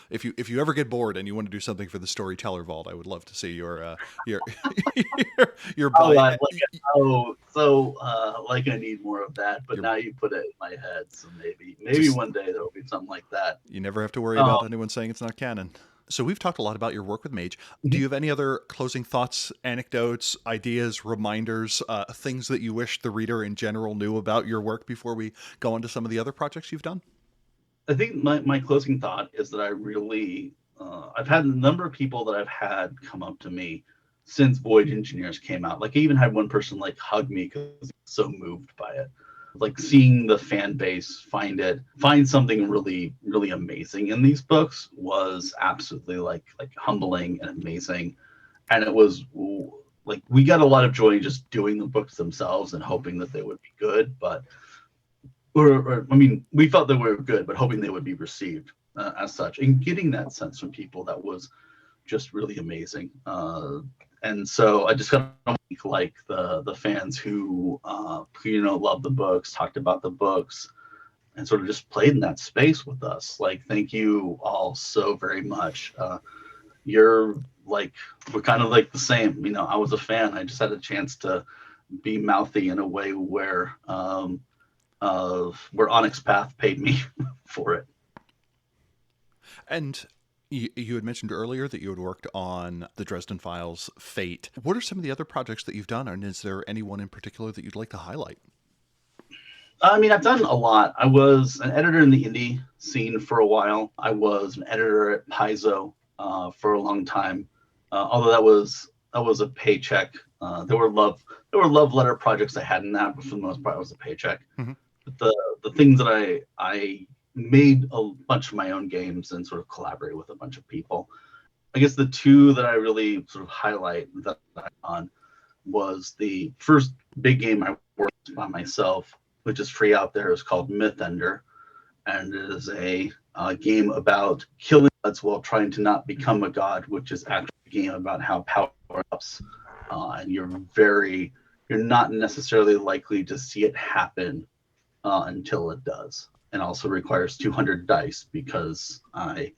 if you ever get bored and you want to do something for the Storyteller Vault, I would love to see your I need more of that, but now you put it in my head, so maybe one day there'll be something like that. You never have to worry about anyone saying it's not canon. So we've talked a lot about your work with Mage. Do you have any other closing thoughts, anecdotes, ideas, reminders, things that you wish the reader in general knew about your work before we go on to some of the other projects you've done? I think my closing thought is that I really, I've had a number of people that I've had come up to me since Voyage Engineers came out. Like, I even had one person like hug me because he was so moved by it. Like, seeing the fan base find something really, really amazing in these books was absolutely like humbling and amazing. And it was like, we got a lot of joy just doing the books themselves and hoping that they would be good, but we felt that we were good, but hoping they would be received as such, and getting that sense from people that was just really amazing. And so I just got to like the fans who love the books, talked about the books, and sort of just played in that space with us. Like, thank you all so very much. We're kind of like the same. I was a fan. I just had a chance to be mouthy in a way where Onyx Path paid me for it. And you had mentioned earlier that you had worked on the Dresden Files Fate. What are some of the other projects that you've done, and is there anyone in particular that you'd like to highlight? I mean, I've done a lot. I was an editor in the indie scene for a while. I was an editor at Paizo for a long time, although that was a paycheck. There were love letter projects I had in that, but for the most part, it was a paycheck. Mm-hmm. But the things that I made a bunch of my own games and sort of collaborated with a bunch of people. I guess the two that I really sort of highlight that I'm on was the first big game I worked by myself, which is free out there, is called Mythender. And it is a game about killing gods while trying to not become a god, which is actually a game about how power ups. And you're not necessarily likely to see it happen until it does. And also requires 200 dice because I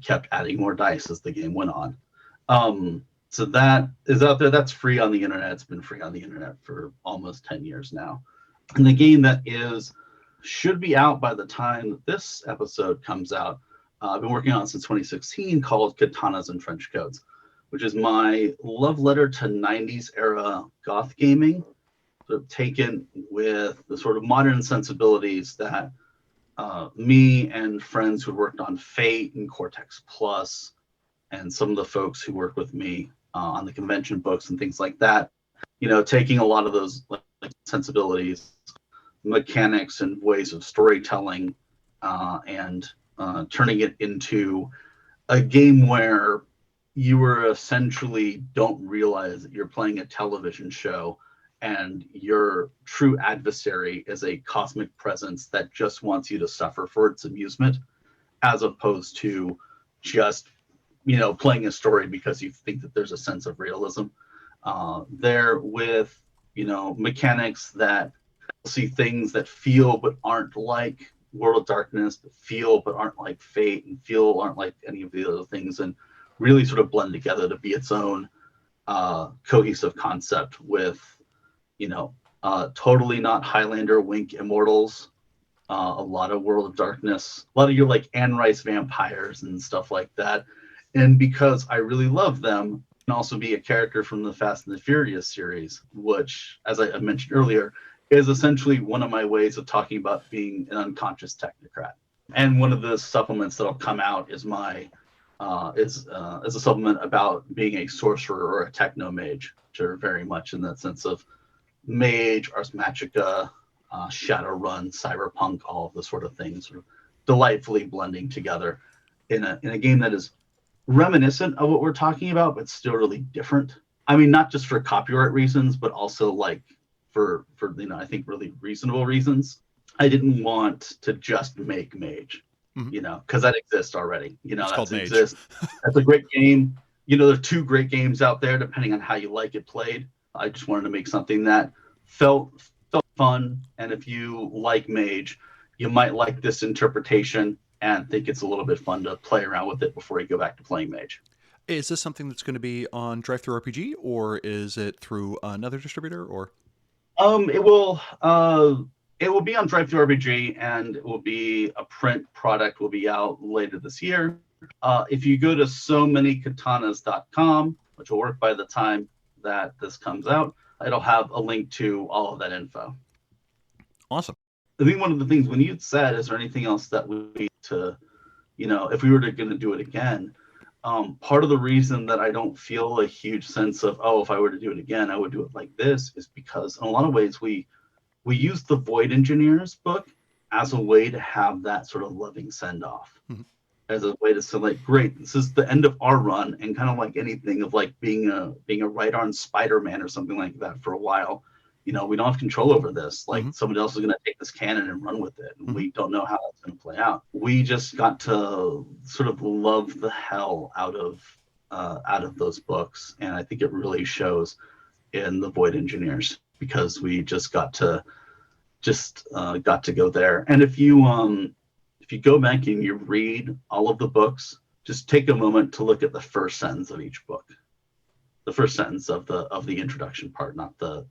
kept adding more dice as the game went on. So that is out there. That's free on the internet. It's been free on the internet for almost 10 years now. And the game that should be out by the time that this episode comes out, I've been working on it since 2016, called Katanas and Trenchcoats, which is my love letter to 90s era goth gaming, sort of taken with the sort of modern sensibilities that me and friends who worked on Fate and Cortex Plus, and some of the folks who work with me on the convention books and things like that, taking a lot of those like sensibilities, mechanics, and ways of storytelling, and turning it into a game where you essentially don't realize that you're playing a television show and your true adversary is a cosmic presence that just wants you to suffer for its amusement, as opposed to just, playing a story because you think that there's a sense of realism there with, mechanics that see things that feel but aren't like World of Darkness, but feel but aren't like Fate, and feel aren't like any of the other things, and really sort of blend together to be its own cohesive concept with, totally not Highlander wink immortals, a lot of World of Darkness, a lot of your like Anne Rice vampires and stuff like that. And because I really love them, can also be a character from the Fast and the Furious series, which, as I mentioned earlier, is essentially one of my ways of talking about being an unconscious technocrat. And one of the supplements that'll come out is my is a supplement about being a sorcerer or a techno mage, which are very much in that sense of mage, ars magica, Shadowrun, cyberpunk, all of the sort of things, sort of delightfully blending together in a game that is reminiscent of what we're talking about, but still really different. I mean, not just for copyright reasons, but also like for I think really reasonable reasons. I didn't want to just make Mage, because that exists already. It's called Mage. That's a great game. There are 2 great games out there, depending on how you like it played. I just wanted to make something that felt fun, and if you like Mage, you might like this interpretation and think it's a little bit fun to play around with it before you go back to playing Mage. Is this something that's going to be on DriveThruRPG, or is it through another distributor? Or it will be on DriveThruRPG, and it will be a print product. Will be out later this year. If you go to SoManyKatanas.com, which will work by the time that this comes out, it'll have a link to all of that info. Awesome. I think one of the things when you said, is there anything else that we need to, if we were going to do it again, part of the reason that I don't feel a huge sense of, if I were to do it again, I would do it like this, is because in a lot of ways we use the Void Engineers book as a way to have that sort of loving send off, as a way to say, like, great, this is the end of our run, and kind of like anything of like being a right arm Spider-Man or something like that for a while. We don't have control over this. Like somebody else is going to take this cannon and run with it. And we don't know how that's going to play out. We just got to sort of love the hell out of those books. And I think it really shows in the Void Engineers, because we just got to go there. And if you go back and you read all of the books, just take a moment to look at the first sentence of each book. The first sentence of the introduction part, not the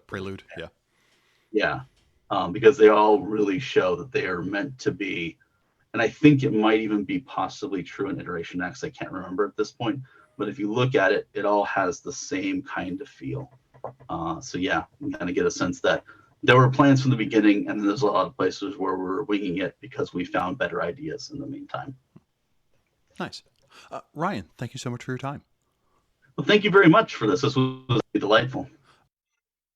prelude. Yeah. Because they all really show that they are meant to be, and I think it might even be possibly true in Iteration X. I can't remember at this point, but if you look at it, it all has the same kind of feel. So yeah, we kind of get a sense that there were plans from the beginning, and then there's a lot of places where we're winging it because we found better ideas in the meantime. Nice. Ryan, thank you so much for your time. Well, thank you very much for this. This was delightful.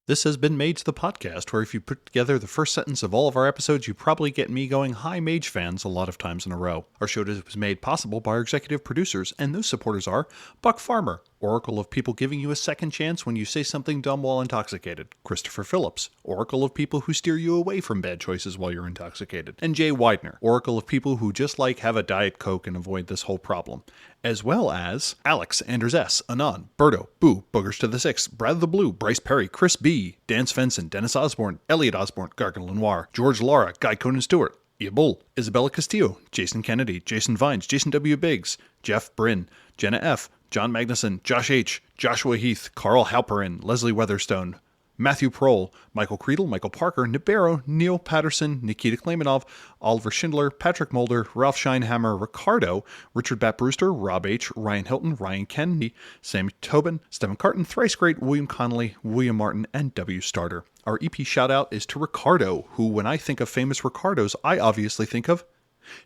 This has been Mage the Podcast, where if you put together the first sentence of all of our episodes, you probably get me going, "Hi, Mage fans," a lot of times in a row. Our show was made possible by our executive producers, and those supporters are Buck Farmer, Oracle of people giving you a second chance when you say something dumb while intoxicated; Christopher Phillips, Oracle of people who steer you away from bad choices while you're intoxicated; and Jay Widener, Oracle of people who just have a Diet Coke and avoid this whole problem. As well as Alex, Anders S., Anon, Berto, Boo, Boogers to the Six, Brad the Blue, Bryce Perry, Chris B., Dan Svensson, Dennis Osborne, Elliot Osborne, Gargan Lenoir, George Lara, Guy Conan Stewart, Ia Bull, Isabella Castillo, Jason Kennedy, Jason Vines, Jason W. Biggs, Jeff Bryn, Jenna F., John Magnuson, Josh H., Joshua Heath, Carl Halperin, Leslie Weatherstone, Matthew Prohl, Michael Creedle, Michael Parker, Nibero, Neil Patterson, Nikita Klaimanov, Oliver Schindler, Patrick Mulder, Ralph Scheinhammer, Ricardo, Richard Bat Brewster, Rob H., Ryan Hilton, Ryan Kennedy, Sam Tobin, Stephen Carton, Thrice Great, William Connolly, William Martin, and W. Starter. Our EP shout-out is to Ricardo, who, when I think of famous Ricardos, I obviously think of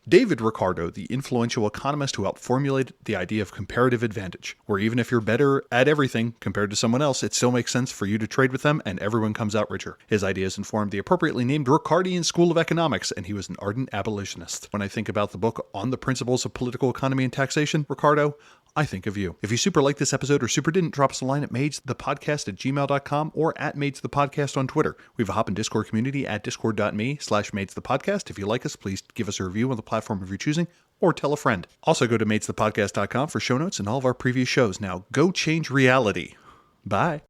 David Ricardo, the influential economist who helped formulate the idea of comparative advantage, where even if you're better at everything compared to someone else, it still makes sense for you to trade with them and everyone comes out richer. His ideas informed the appropriately named Ricardian School of Economics, and he was an ardent abolitionist. When I think about the book On the Principles of Political Economy and Taxation, Ricardo, I think of you. If you super like this episode or super didn't, drop us a line at magethepodcast@gmail.com or at magethepodcast on Twitter. We have a hop and Discord community at discord.me/magethepodcast. If you like us, please give us a review on the platform of your choosing or tell a friend. Also go to magethepodcast.com for show notes and all of our previous shows. Now go change reality. Bye.